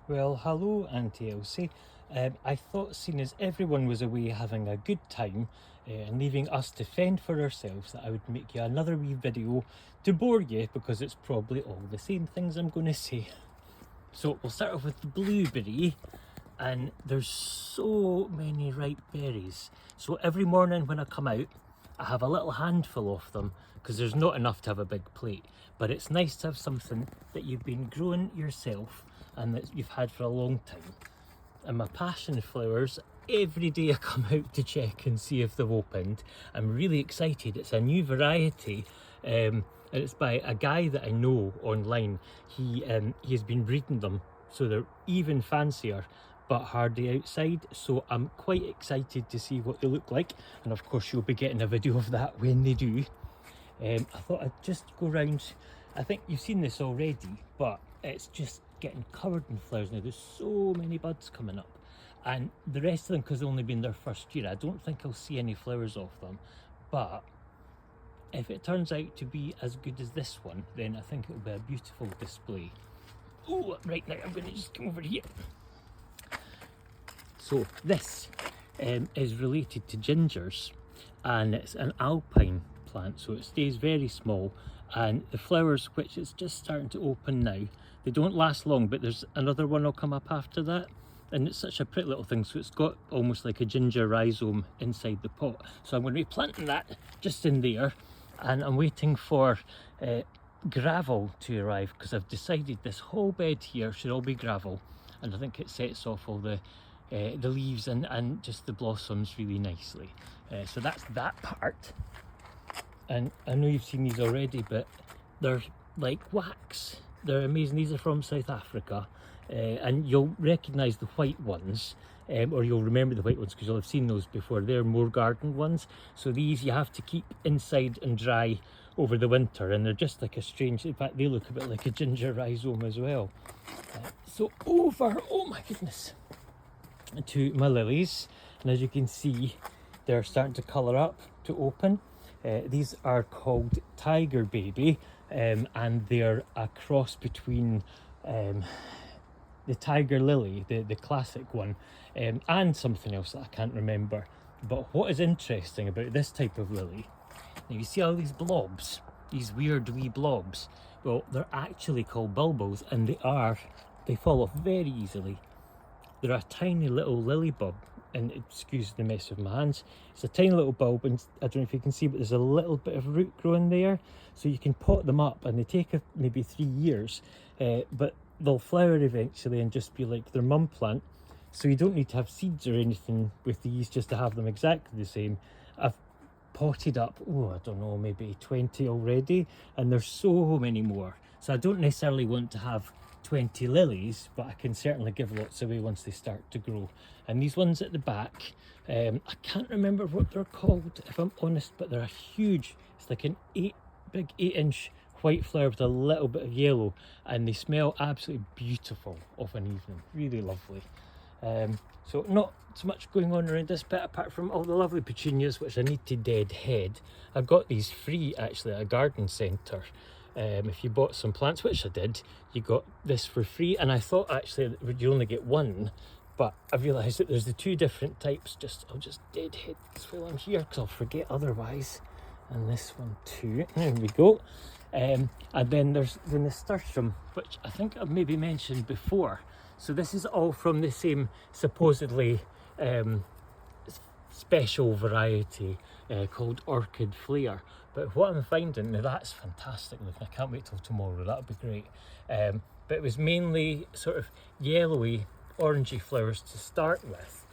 Well, hello, Auntie Elsie. I thought, seeing as everyone was away having a good time and leaving us to fend for ourselves, that I would make you another wee video to bore you because it's probably all the same things I'm going to say. So we'll start off with the blueberry, and there's so many ripe berries. So every morning when I come out, I have a little handful of them because there's not enough to have a big plate. But it's nice to have something that you've been growing yourself and that you've had for a long time. And my passion flowers, every day I come out to check and see if they've opened. I'm really excited. It's a new variety, and it's by a guy that I know online. He has been breeding them so they're even fancier but hardy outside, so I'm quite excited to see what they look like, and of course you'll be getting a video of that when they do. I thought I'd just go round. I think you've seen this already, but it's just getting covered in flowers now. There's so many buds coming up, and the rest of them, because they've only been their first year, I don't think I'll see any flowers off them. But if it turns out to be as good as this one, then I think it'll be a beautiful display. Oh, right, now I'm going to just come over here. So this is related to gingers, and it's an alpine plant, so it stays very small, and the flowers, which it's just starting to open now, they don't last long, but there's another one will come up after that, and it's such a pretty little thing. So it's got almost like a ginger rhizome inside the pot, so I'm going to be planting that just in there, and I'm waiting for gravel to arrive because I've decided this whole bed here should all be gravel, and I think it sets off all the leaves and just the blossoms really nicely. So that's that part. And I know you've seen these already, but they're like wax. They're amazing. These are from South Africa, and you'll recognise the white ones, or you'll remember the white ones because you'll have seen those before. They're more garden ones. So these you have to keep inside and dry over the winter, and they're just like a strange, in fact they look a bit like a ginger rhizome as well. So over, oh my goodness, to my lilies, and as you can see they're starting to colour up, to open. These are called Tiger Baby, and they're a cross between the Tiger Lily, the classic one, and something else that I can't remember. But what is interesting about this type of lily, now you see all these blobs, these weird wee blobs, well they're actually called bulbils, and they fall off very easily. They're a tiny little lily bulb, and excuse the mess of my hands, it's a tiny little bulb, and I don't know if you can see, but there's a little bit of root growing there, so you can pot them up, and they take maybe 3 years, but they'll flower eventually and just be like their mum plant. So you don't need to have seeds or anything with these just to have them exactly the same. I've potted up, oh I don't know, maybe 20 already, and there's so many more, so I don't necessarily want to have 20 lilies, but I can certainly give lots away once they start to grow. And these ones at the back, I can't remember what they're called if I'm honest, but they're a huge, it's like an big 8-inch white flower with a little bit of yellow, and they smell absolutely beautiful of an evening, really lovely. So not so much going on around this bit apart from all the lovely petunias which I need to deadhead. I got these free actually at a garden centre. If you bought some plants, which I did, you got this for free, and I thought actually that you only get one, but I realised that there's the 2 different types. I'll just deadhead this while I'm here because I'll forget otherwise. And this one too, there we go. And then there's the nasturtium, which I think I've maybe mentioned before. So this is all from the same supposedly special variety called Orchid Flare. But what I'm finding, now that's fantastic looking, I can't wait till tomorrow, that'll be great. But it was mainly sort of yellowy, orangey flowers to start with.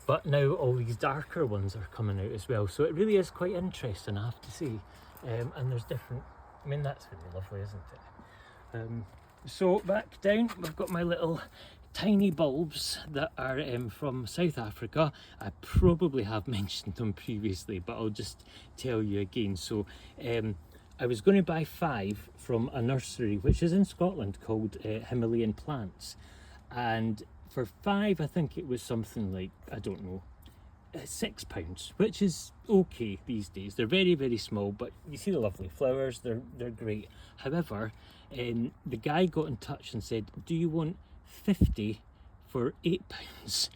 But now all these darker ones are coming out as well. So it really is quite interesting, I have to say. And there's different, I mean that's really lovely, isn't it? So back down, we've got my little tiny bulbs that are from South Africa. I probably have mentioned them previously, but I'll just tell you again. So I was going to buy 5 from a nursery which is in Scotland called Himalayan Plants, and for 5 I think it was something like, I don't know, £6, which is okay these days. They're very, very small, but you see the lovely flowers, they're great. However, the guy got in touch and said, do you want 50 for £8.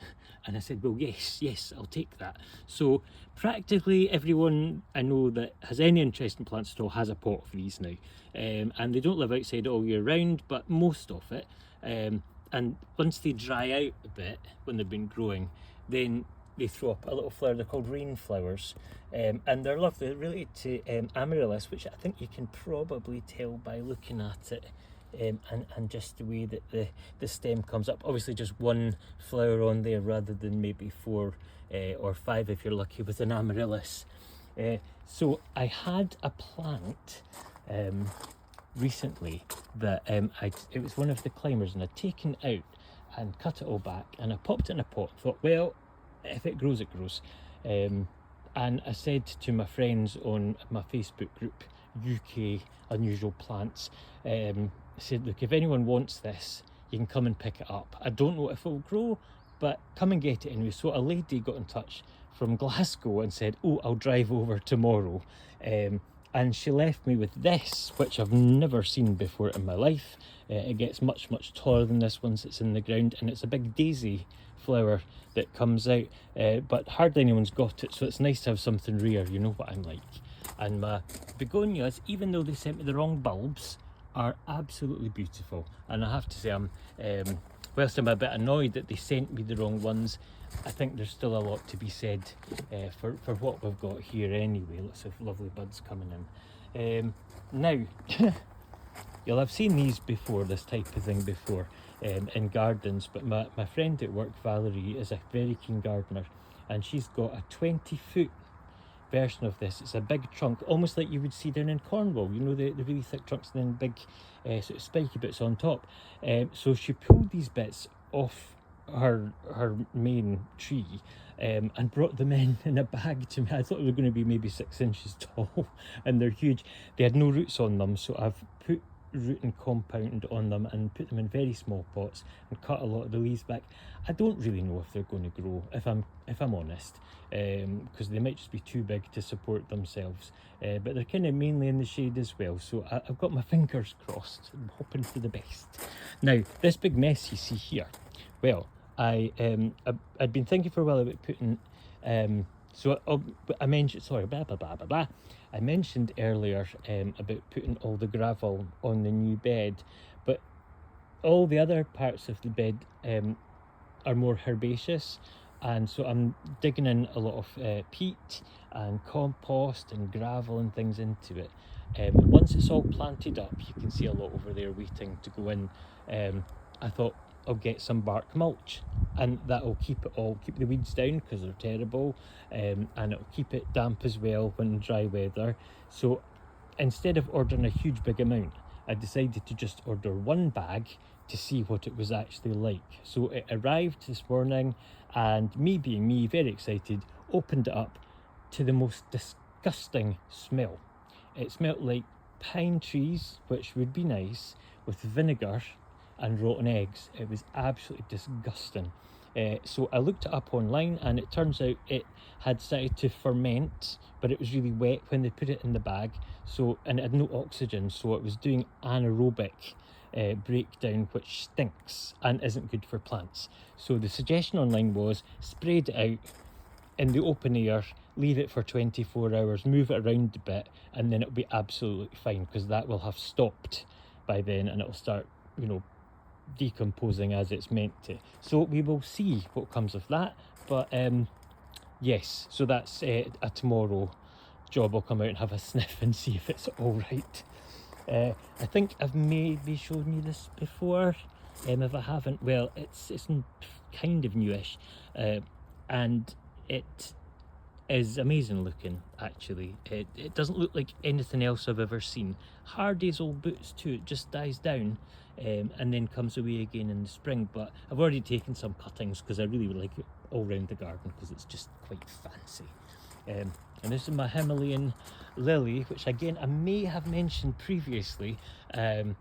And I said, well, yes, I'll take that. So practically everyone I know that has any interest in plants at all has a pot of these now. And they don't live outside all year round, but most of it. And once they dry out a bit, when they've been growing, then they throw up a little flower. They're called rain flowers. And they're lovely. They're related to amaryllis, which I think you can probably tell by looking at it. And just the way that the stem comes up. Obviously just one flower on there rather than maybe 4 or 5 if you're lucky with an amaryllis. So I had a plant recently that it was one of the climbers, and I'd taken out and cut it all back, and I popped it in a pot and thought, well, if it grows, it grows. And I said to my friends on my Facebook group, UK Unusual Plants, I said, look, if anyone wants this, you can come and pick it up. I don't know if it'll grow, but come and get it anyway. So a lady got in touch from Glasgow and said, oh, I'll drive over tomorrow. And she left me with this, which I've never seen before in my life. It gets much taller than this once it's in the ground, and it's a big daisy flower that comes out, but hardly anyone's got it, so it's nice to have something rare. You know what I'm like. And my begonias, even though they sent me the wrong bulbs, are absolutely beautiful. And I have to say, whilst I'm a bit annoyed that they sent me the wrong ones, I think there's still a lot to be said for what we've got here anyway. Lots of lovely buds coming in. Now, you'll have seen these before, this type of thing before, in gardens, but my friend at work, Valerie, is a very keen gardener, and she's got a 20-foot version of this. It's a big trunk, almost like you would see down in Cornwall, you know, the really thick trunks and then big sort of spiky bits on top. So she pulled these bits off her main tree and brought them in a bag to me. I thought they were going to be maybe 6 inches tall, and they're huge. They had no roots on them, so I've put root and compound on them and put them in very small pots and cut a lot of the leaves back. I don't really know if they're going to grow, if I'm honest, because they might just be too big to support themselves, but they're kind of mainly in the shade as well, so I've got my fingers crossed. I'm hoping for the best. Now, this big mess you see here, well, I'd been thinking for a while about putting I mentioned, sorry, blah blah blah blah blah. I mentioned earlier about putting all the gravel on the new bed, but all the other parts of the bed are more herbaceous, and so I'm digging in a lot of peat and compost and gravel and things into it. Once it's all planted up, you can see a lot over there waiting to go in. I thought I'll get some bark mulch, and that'll keep the weeds down because they're terrible, and it'll keep it damp as well when dry weather. So instead of ordering a huge big amount, I decided to just order one bag to see what it was actually like. So it arrived this morning, and me being me, very excited, opened it up to the most disgusting smell. It smelled like pine trees, which would be nice, with vinegar and rotten eggs. It was absolutely disgusting. So I looked it up online, and it turns out it had started to ferment, but it was really wet when they put it in the bag, and it had no oxygen, so it was doing anaerobic breakdown, which stinks and isn't good for plants. So the suggestion online was spread it out in the open air, leave it for 24 hours, move it around a bit, and then it'll be absolutely fine, because that will have stopped by then, and it'll start, decomposing as it's meant to. So we will see what comes of that, but yes, so that's a tomorrow job. I'll come out and have a sniff and see if it's all right. I think I've maybe shown you this before. If I haven't, well, it's kind of newish, and it is amazing looking, actually. It doesn't look like anything else I've ever seen. Hardy's old boots too. It just dies down and then comes away again in the spring, but I've already taken some cuttings because I really would like it all around the garden because it's just quite fancy. And this is my Himalayan lily, which again I may have mentioned previously. I've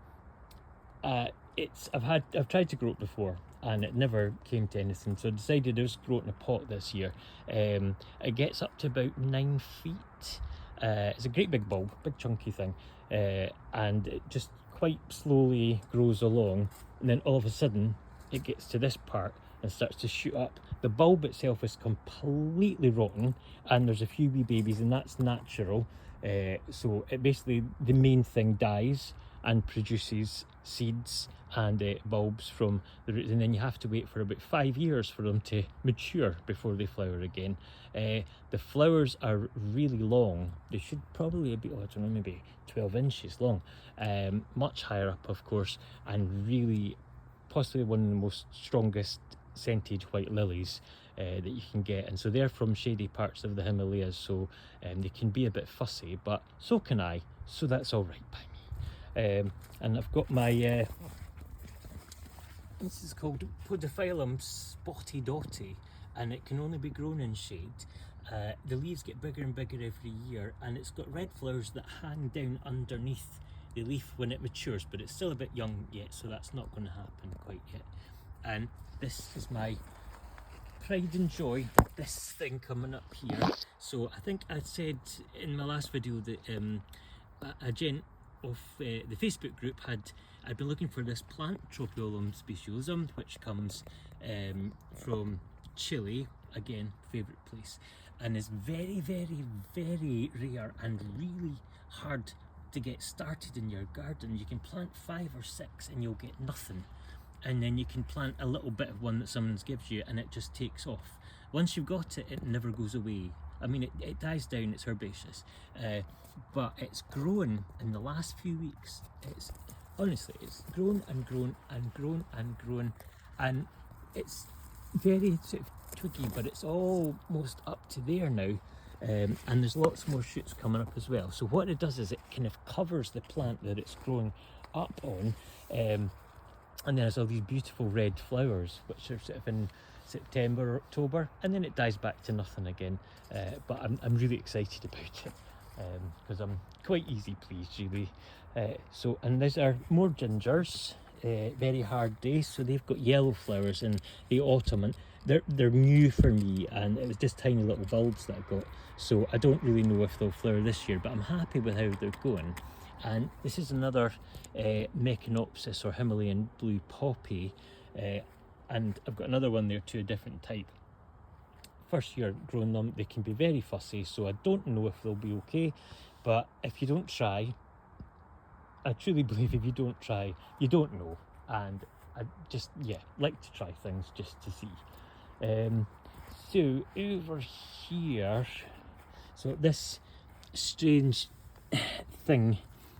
tried to grow it before and it never came to anything, so I decided to just grow it in a pot this year. It gets up to about 9 feet. It's a great big bulb, big chunky thing, and it just quite slowly grows along, and then all of a sudden it gets to this part and starts to shoot up. The bulb itself is completely rotten, and there's a few wee babies, and that's natural. So it basically, the main thing dies and produces seeds and bulbs from the roots, and then you have to wait for about 5 years for them to mature before they flower again. The flowers are really long. They should probably be, I don't know, maybe 12 inches long, much higher up of course, and really possibly one of the most strongest scented white lilies that you can get. And so they're from shady parts of the Himalayas, so they can be a bit fussy, but so can I, so that's all right by me. And I've got my this is called Podophyllum spotty dotty, and it can only be grown in shade. The leaves get bigger and bigger every year, and it's got red flowers that hang down underneath the leaf when it matures, but it's still a bit young yet, so that's not going to happen quite yet. And this is my pride and joy, this thing coming up here. So I think I said in my last video that a gent of the Facebook group I'd been looking for this plant, Tropiolum speciosum, which comes from Chile, again favourite place, and is very, very, very rare and really hard to get started in your garden. You can plant 5 or 6 and you'll get nothing, and then you can plant a little bit of one that someone gives you and it just takes off. Once you've got it, it never goes away. I mean, it dies down, it's herbaceous, but it's grown in the last few weeks. It's honestly, it's grown and grown and grown and grown, and it's very sort of twiggy, but it's almost up to there now, and there's lots more shoots coming up as well. So what it does is it kind of covers the plant that it's growing up on, and there's all these beautiful red flowers which are sort of in September or October, and then it dies back to nothing again. But I'm really excited about it, because I'm quite easy pleased really. So, and these are more gingers, very hard days, so they've got yellow flowers in the autumn, and they're new for me, and it was just tiny little bulbs that I got, so I don't really know if they'll flower this year, but I'm happy with how they're going. And this is another Mechanopsis or Himalayan blue poppy, and I've got another one there too, a different type. First year growing them, they can be very fussy, so I don't know if they'll be okay, but if you don't try, I truly believe if you don't try, you don't know. And I just, yeah, like to try things just to see. So over here, so this strange thing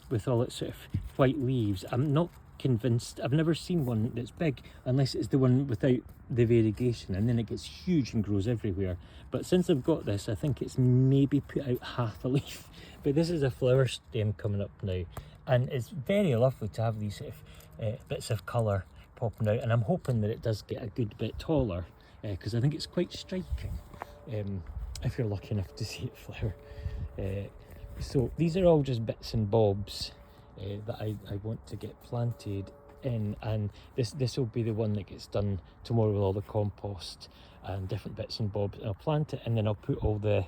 with all its sort of white leaves, I'm not convinced. I've never seen one that's big unless it's the one without the variegation, and then it gets huge and grows everywhere. But since I've got this, I think it's maybe put out half a leaf. But this is a flower stem coming up now, and it's very lovely to have these sort of bits of colour popping out, and I'm hoping that it does get a good bit taller, because I think it's quite striking if you're lucky enough to see it flower. So these are all just bits and bobs that I want to get planted in, and this will be the one that gets done tomorrow with all the compost and different bits and bobs, and I'll plant it, and then I'll put all the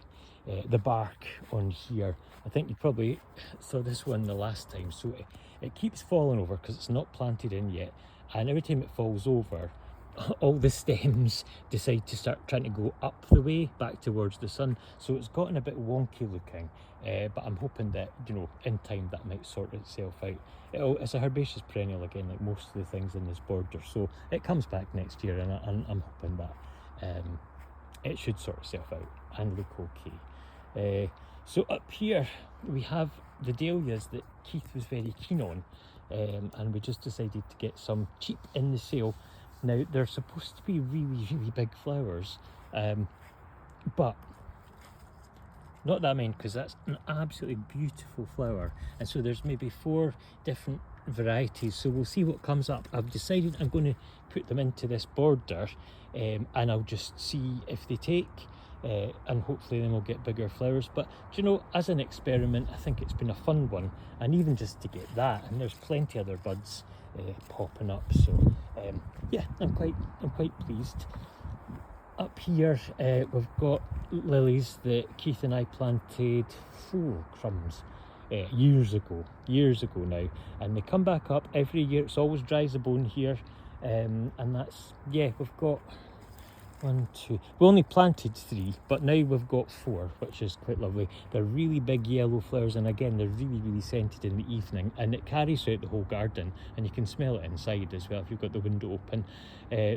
bark on here. I think you probably saw this one the last time, so it keeps falling over because it's not planted in yet, and every time it falls over, all the stems decide to start trying to go up the way back towards the sun, so it's gotten a bit wonky looking, but I'm hoping that, you know, in time that might sort itself out. It's a herbaceous perennial again, like most of the things in this border, so it comes back next year, and I'm hoping that it should sort itself out and look okay. So up here we have the dahlias that Keith was very keen on, and we just decided to get some cheap in the sale. Now they're supposed to be really, really big flowers, but not that I mean, because that's an absolutely beautiful flower, and so there's maybe 4 different varieties, so we'll see what comes up. I've decided I'm going to put them into this border, and I'll just see if they take, and hopefully then we'll get bigger flowers. But do you know, as an experiment, I think it's been a fun one, and even just to get that, and there's plenty other buds popping up, so yeah, I'm quite pleased. Up here we've got lilies that Keith and I planted years ago now, and they come back up every year. It's always dry as a bone here, And that's, yeah, we've got 1, 2, we only planted 3, but now we've got 4, which is quite lovely. They're really big yellow flowers, and again, they're really scented in the evening, and it carries throughout the whole garden, and you can smell it inside as well if you've got the window open.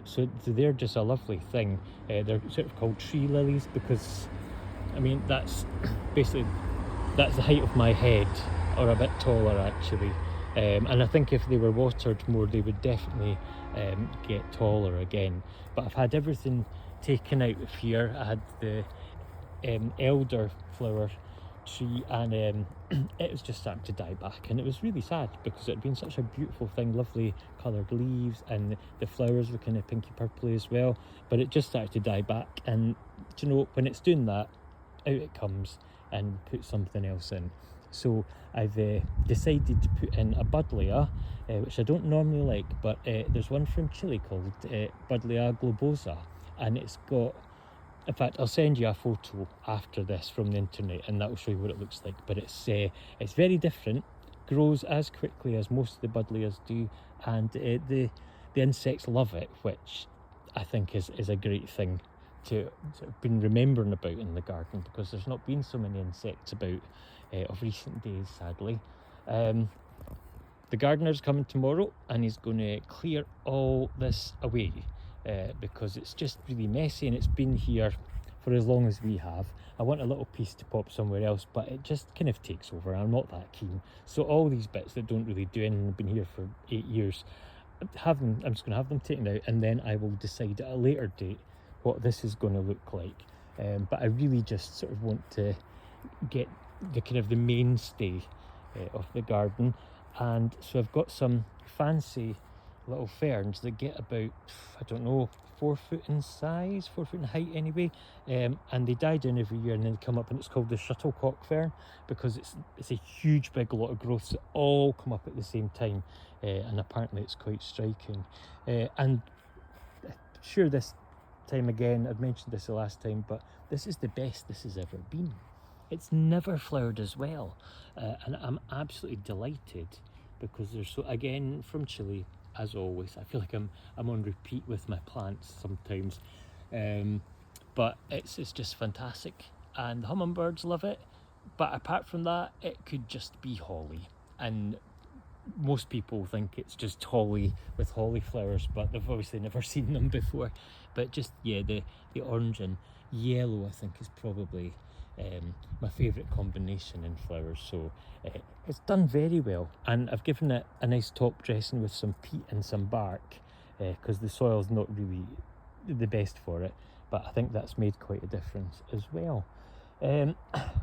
So they're just a lovely thing. They're sort of called tree lilies because, I mean, that's basically, that's the height of my head, or a bit taller actually. And I think if they were watered more, they would definitely get taller again. But I've had everything taken out of here. I had the elder flower tree, and it was just starting to die back, and it was really sad because it had been such a beautiful thing, lovely coloured leaves, and the flowers were kind of pinky purpley as well, but it just started to die back. And you know, when it's doing that, out it comes and put something else in. So I've decided to put in a Buddleia, which I don't normally like, but there's one from Chile called Buddleia globosa, and it's got, in fact, I'll send you a photo after this from the internet, and that will show you what it looks like. But it's very different, grows as quickly as most of the Buddleias do, and the insects love it, which I think is a great thing to sort of been remembering about in the garden, because there's not been so many insects about of recent days, sadly. The gardener's coming tomorrow, and he's going to clear all this away because it's just really messy, and it's been here for as long as we have. I want a little piece to pop somewhere else, but it just kind of takes over. I'm not that keen. So all these bits that don't really do anything, have been here for 8 years, I'm just going to have them taken out, and then I will decide at a later date what this is going to look like. But I really just sort of want to get the kind of the mainstay of the garden. And so I've got some fancy little ferns that get about, I don't know, 4 foot in size, 4 foot in height anyway, and they die down every year, and then they come up, and it's called the shuttlecock fern because it's a huge big lot of growths that all come up at the same time, and apparently it's quite striking. And sure, this time again, I've mentioned this the last time, but this is the best this has ever been. It's never flowered as well, and I'm absolutely delighted because they're so, again, from Chile, as always. I feel like I'm on repeat with my plants sometimes, but it's just fantastic, and the hummingbirds love it. But apart from that, it could just be holly, and most people think it's just holly with holly flowers, but they've obviously never seen them before. But just, yeah, the orange and yellow, I think, is probably my favourite combination in flowers. So it's done very well, and I've given it a nice top dressing with some peat and some bark because the soil's not really the best for it, but I think that's made quite a difference as well.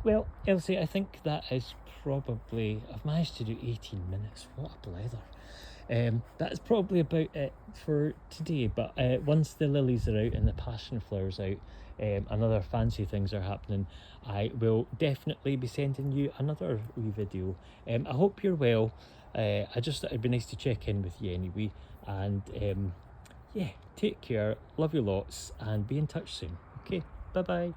Well, Elsie, I think that is probably, I've managed to do 18 minutes, what a blether. That's probably about it for today, but once the lilies are out and the passion flowers out, and other fancy things are happening, I will definitely be sending you another wee video. I hope you're well. I just thought it'd be nice to check in with you anyway, and yeah, take care, love you lots, and be in touch soon. Okay, bye bye.